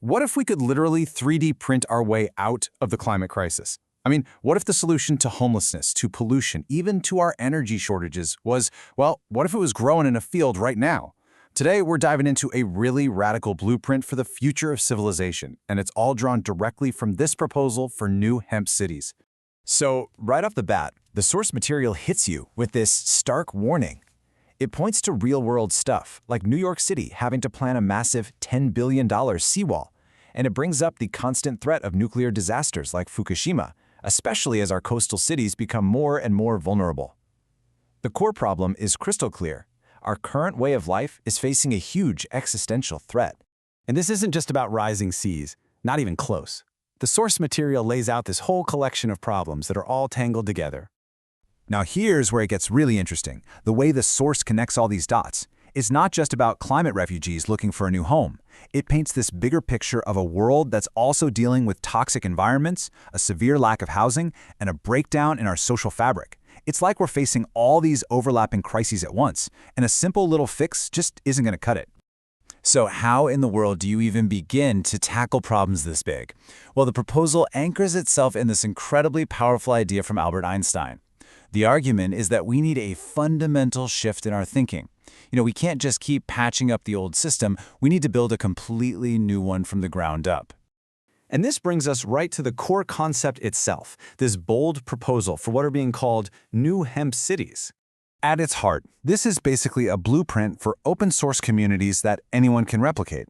What if we could literally 3D print our way out of the climate crisis? I mean, what if the solution to homelessness, to pollution, even to our energy shortages was, well, what if it was growing in a field right now? Today, we're diving into a really radical blueprint for the future of civilization, and it's all drawn directly from this proposal for new hemp cities. So, right off the bat, the source material hits you with this stark warning. It points to real-world stuff, like New York City having to plan a massive $10 billion seawall, and it brings up the constant threat of nuclear disasters like Fukushima, especially as our coastal cities become more and more vulnerable. The core problem is crystal clear. Our current way of life is facing a huge existential threat. And this isn't just about rising seas, not even close. The source material lays out this whole collection of problems that are all tangled together. Now here's where it gets really interesting. The way the source connects all these dots. It's not just about climate refugees looking for a new home. It paints this bigger picture of a world that's also dealing with toxic environments, a severe lack of housing, and a breakdown in our social fabric. It's like we're facing all these overlapping crises at once, and a simple little fix just isn't going to cut it. So how in the world do you even begin to tackle problems this big? Well, the proposal anchors itself in this incredibly powerful idea from Albert Einstein. The argument is that we need a fundamental shift in our thinking. We can't just keep patching up the old system. We need to build a completely new one from the ground up. And this brings us right to the core concept itself, this bold proposal for what are being called new hemp cities. At its heart, this is basically a blueprint for open-source communities that anyone can replicate.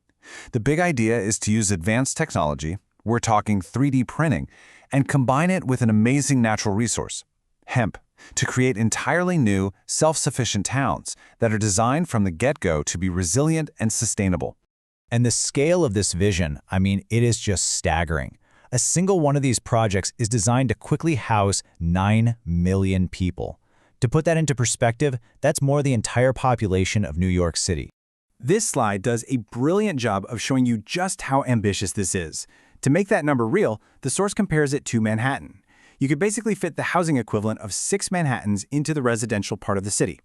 The big idea is to use advanced technology, we're talking 3D printing, and combine it with an amazing natural resource, hemp, to create entirely new, self-sufficient towns that are designed from the get-go to be resilient and sustainable. And the scale of this vision, it is just staggering. A single one of these projects is designed to quickly house 9 million people. To put that into perspective, that's more the entire population of New York City. This slide does a brilliant job of showing you just how ambitious this is. To make that number real, the source compares it to Manhattan. You could basically fit the housing equivalent of 6 Manhattans into the residential part of the city.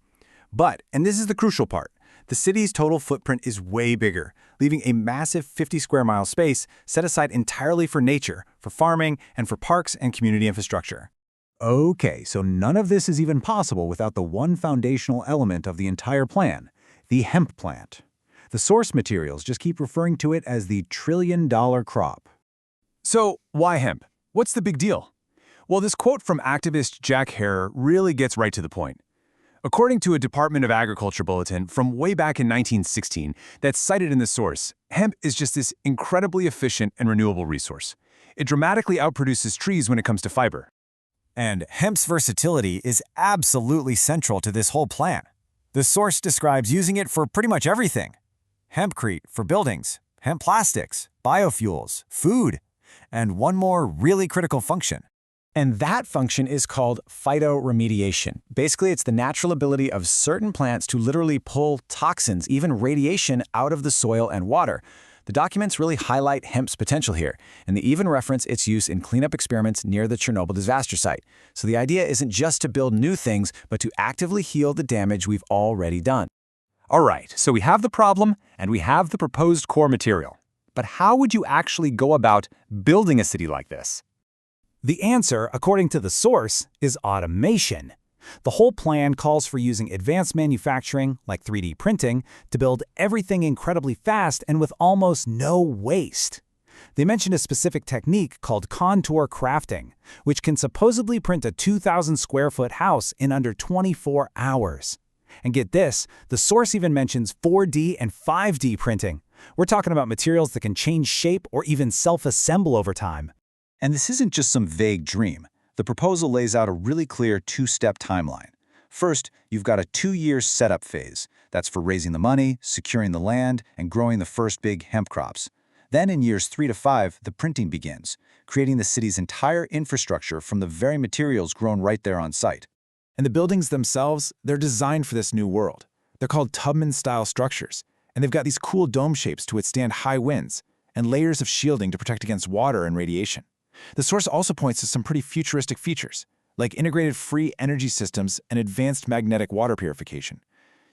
But, and this is the crucial part, the city's total footprint is way bigger, leaving a massive 50-square-mile space set aside entirely for nature, for farming, and for parks and community infrastructure. Okay, so none of this is even possible without the one foundational element of the entire plan, the hemp plant. The source materials just keep referring to it as the trillion-dollar crop. So, why hemp? What's the big deal? Well, this quote from activist Jack Herer really gets right to the point. According to a Department of Agriculture bulletin from way back in 1916 that's cited in the source, hemp is just this incredibly efficient and renewable resource. It dramatically outproduces trees when it comes to fiber. And hemp's versatility is absolutely central to this whole plan. The source describes using it for pretty much everything. Hempcrete for buildings, hemp plastics, biofuels, food, and one more really critical function. And that function is called phytoremediation. Basically, it's the natural ability of certain plants to literally pull toxins, even radiation, out of the soil and water. The documents really highlight hemp's potential here, and they even reference its use in cleanup experiments near the Chernobyl disaster site. So the idea isn't just to build new things, but to actively heal the damage we've already done. All right, so we have the problem, and we have the proposed core material. But how would you actually go about building a city like this? The answer, according to the source, is automation. The whole plan calls for using advanced manufacturing, like 3D printing, to build everything incredibly fast and with almost no waste. They mentioned a specific technique called contour crafting, which can supposedly print a 2,000-square-foot house in under 24 hours. And get this, the source even mentions 4D and 5D printing. We're talking about materials that can change shape or even self-assemble over time. And this isn't just some vague dream. The proposal lays out a really clear two-step timeline. First, you've got a 2-year setup phase. That's for raising the money, securing the land, and growing the first big hemp crops. Then in years 3 to 5, the printing begins, creating the city's entire infrastructure from the very materials grown right there on site. And the buildings themselves, they're designed for this new world. They're called Tubman-style structures, and they've got these cool dome shapes to withstand high winds, and layers of shielding to protect against water and radiation. The source also points to some pretty futuristic features, like integrated free energy systems and advanced magnetic water purification.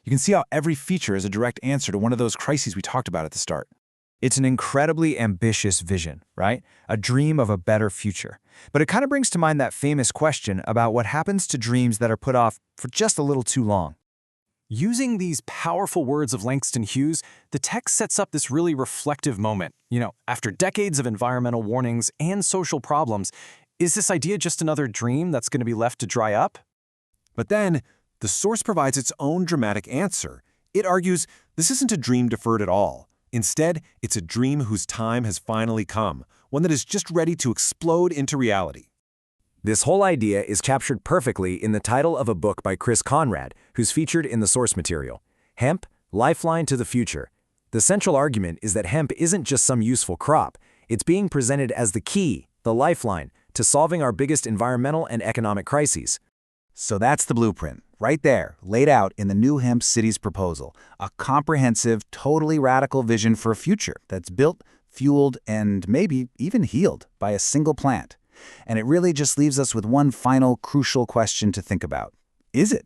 You can see how every feature is a direct answer to one of those crises we talked about at the start. It's an incredibly ambitious vision, right? A dream of a better future. But it kind of brings to mind that famous question about what happens to dreams that are put off for just a little too long. Using these powerful words of Langston Hughes, the text sets up this really reflective moment. After decades of environmental warnings and social problems, is this idea just another dream that's going to be left to dry up? But then, the source provides its own dramatic answer. It argues this isn't a dream deferred at all. Instead, it's a dream whose time has finally come, one that is just ready to explode into reality. This whole idea is captured perfectly in the title of a book by Chris Conrad, who's featured in the source material, Hemp, Lifeline to the Future. The central argument is that hemp isn't just some useful crop. It's being presented as the key, the lifeline, to solving our biggest environmental and economic crises. So that's the blueprint, right there, laid out in the new Hemp Cities proposal, a comprehensive, totally radical vision for a future that's built, fueled, and maybe even healed by a single plant. And it really just leaves us with one final crucial question to think about. Is it?